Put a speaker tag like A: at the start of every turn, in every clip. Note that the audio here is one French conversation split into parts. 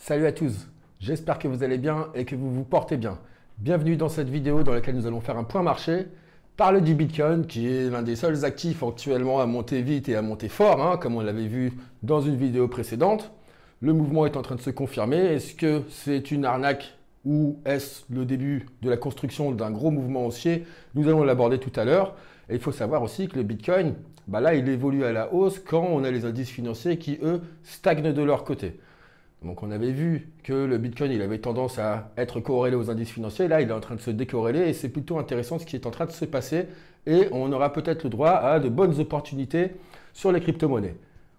A: Salut à tous, j'espère que vous allez bien et que vous vous portez bien. Bienvenue dans cette vidéo dans laquelle nous allons faire un point marché, parler du Bitcoin qui est l'un des seuls actifs actuellement à monter vite et à monter fort, comme on l'avait vu dans une vidéo précédente. Le mouvement est en train de se confirmer. Est-ce que c'est une arnaque ou est-ce le début de la construction d'un gros mouvement haussier? Nous allons l'aborder tout à l'heure. Et il faut savoir aussi que le Bitcoin, là, il évolue à la hausse quand on a les indices financiers qui, eux, stagnent de leur côté. Donc on avait vu que le Bitcoin, il avait tendance à être corrélé aux indices financiers. Là, il est en train de se décorréler et c'est plutôt intéressant ce qui est en train de se passer. Et on aura peut-être le droit à de bonnes opportunités sur les crypto-monnaies.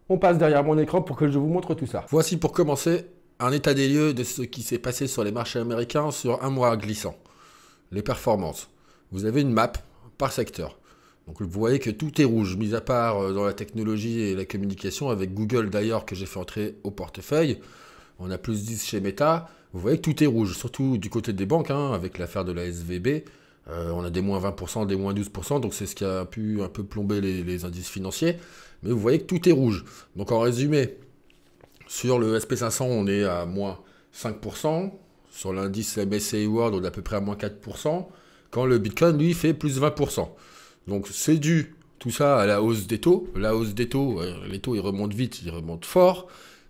A: On passe derrière mon écran pour que je vous montre tout ça. Voici pour commencer un état des lieux de ce qui s'est passé sur les marchés américains sur un mois glissant. Les performances. Vous avez une map par secteur. Donc vous voyez que tout est rouge, mis à part dans la technologie et la communication, avec Google d'ailleurs que j'ai fait entrer au portefeuille. On a plus 10 chez Meta. Vous voyez que tout est rouge, surtout du côté des banques, avec l'affaire de la SVB. On a des moins 20%, des moins 12%, donc c'est ce qui a pu un peu plomber les indices financiers. Mais vous voyez que tout est rouge. Donc en résumé, sur le SP500, on est à moins 5%. Sur l'indice MSCI World, on est à peu près à moins 4%. Quand le Bitcoin, lui, fait plus 20%. Donc c'est dû, tout ça, à la hausse des taux. La hausse des taux, les taux, ils remontent vite, ils remontent fort.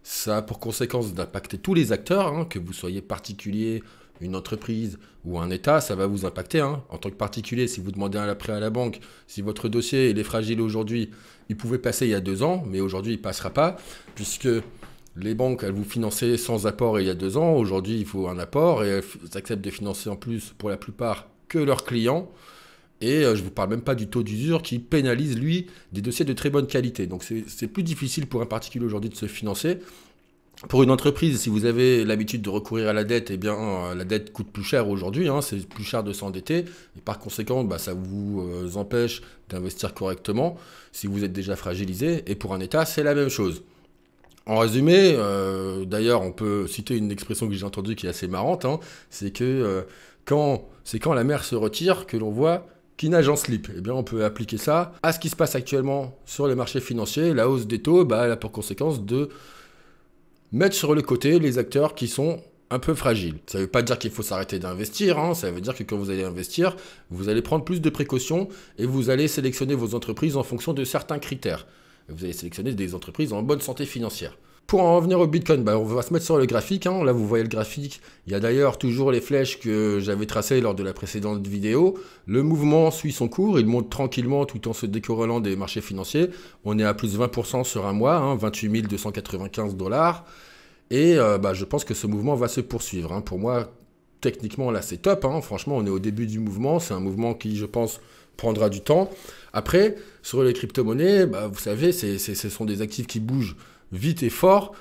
A: Ça a pour conséquence d'impacter tous les acteurs, que vous soyez particulier, une entreprise ou un État, ça va vous impacter. En tant que particulier, si vous demandez un prêt à la banque, si votre dossier il est fragile aujourd'hui, il pouvait passer il y a 2 ans, mais aujourd'hui il ne passera pas, puisque les banques, elles vous finançaient sans apport il y a 2 ans. Aujourd'hui, il faut un apport et elles acceptent de financer en plus, pour la plupart, que leurs clients. Et je ne vous parle même pas du taux d'usure qui pénalise, lui, des dossiers de très bonne qualité. Donc c'est plus difficile pour un particulier aujourd'hui de se financer. Pour une entreprise, si vous avez l'habitude de recourir à la dette, eh bien la dette coûte plus cher aujourd'hui, c'est plus cher de s'endetter. Et par conséquent, ça vous empêche d'investir correctement si vous êtes déjà fragilisé. Et pour un État, c'est la même chose. En résumé, d'ailleurs, on peut citer une expression que j'ai entendue qui est assez marrante, c'est que quand la mer se retire que l'on voit qui nage en slip. Eh bien, on peut appliquer ça à ce qui se passe actuellement sur les marchés financiers. La hausse des taux, elle a pour conséquence de mettre sur le côté les acteurs qui sont un peu fragiles. Ça ne veut pas dire qu'il faut s'arrêter d'investir, ça veut dire que quand vous allez investir, vous allez prendre plus de précautions et vous allez sélectionner vos entreprises en fonction de certains critères. Vous allez sélectionner des entreprises en bonne santé financière. Pour en revenir au Bitcoin, on va se mettre sur le graphique. Là, vous voyez le graphique. Il y a d'ailleurs toujours les flèches que j'avais tracées lors de la précédente vidéo. Le mouvement suit son cours. Il monte tranquillement tout en se décorrélant des marchés financiers. On est à plus de 20% sur un mois, 28 295 $. Et je pense que ce mouvement va se poursuivre. Pour moi, techniquement, là, c'est top. Franchement, on est au début du mouvement. C'est un mouvement qui, je pense, prendra du temps. Après, sur les crypto-monnaies, vous savez, ce sont des actifs qui bougent vite et fort.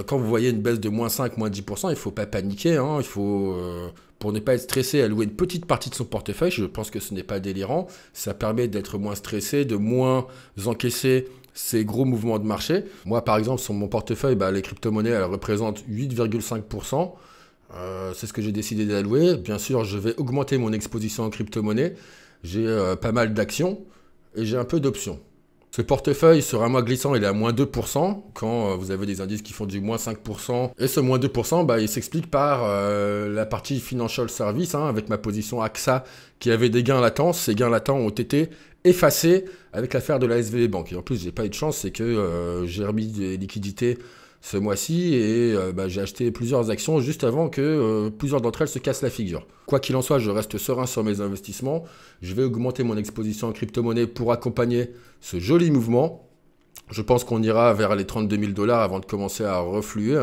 A: Quand vous voyez une baisse de moins 5, moins 10%, il ne faut pas paniquer. Il faut, pour ne pas être stressé, allouer une petite partie de son portefeuille. Je pense que ce n'est pas délirant. Ça permet d'être moins stressé, de moins encaisser ces gros mouvements de marché. Moi, par exemple, sur mon portefeuille, les crypto-monnaies, elles représentent 8,5%. C'est ce que j'ai décidé d'allouer. Bien sûr, je vais augmenter mon exposition en crypto-monnaie. J'ai pas mal d'actions et j'ai un peu d'options. Ce portefeuille, sur un mois glissant, il est à moins 2%, quand vous avez des indices qui font du moins 5%. Et ce moins 2%, il s'explique par la partie Financial Service, avec ma position AXA, qui avait des gains latents. Ces gains latents ont été effacés avec l'affaire de la SVB Bank. Et en plus, j'ai pas eu de chance, c'est que j'ai remis des liquidités ce mois-ci et j'ai acheté plusieurs actions juste avant que plusieurs d'entre elles se cassent la figure. Quoi qu'il en soit, je reste serein sur mes investissements. Je vais augmenter mon exposition en crypto-monnaie pour accompagner ce joli mouvement. Je pense qu'on ira vers les 32 000 $ avant de commencer à refluer,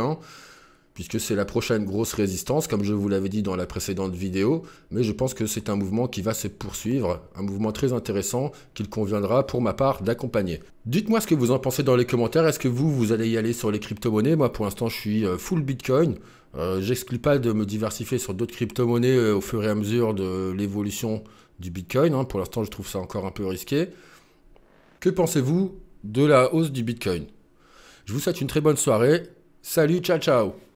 A: puisque c'est la prochaine grosse résistance, comme je vous l'avais dit dans la précédente vidéo. Mais je pense que c'est un mouvement qui va se poursuivre, un mouvement très intéressant qu'il conviendra pour ma part d'accompagner. Dites-moi ce que vous en pensez dans les commentaires. Est-ce que vous allez y aller sur les crypto-monnaies? Moi, pour l'instant, je suis full Bitcoin. J'exclus pas de me diversifier sur d'autres crypto-monnaies au fur et à mesure de l'évolution du Bitcoin. Pour l'instant, je trouve ça encore un peu risqué. Que pensez-vous de la hausse du Bitcoin? Je vous souhaite une très bonne soirée. Salut, ciao, ciao!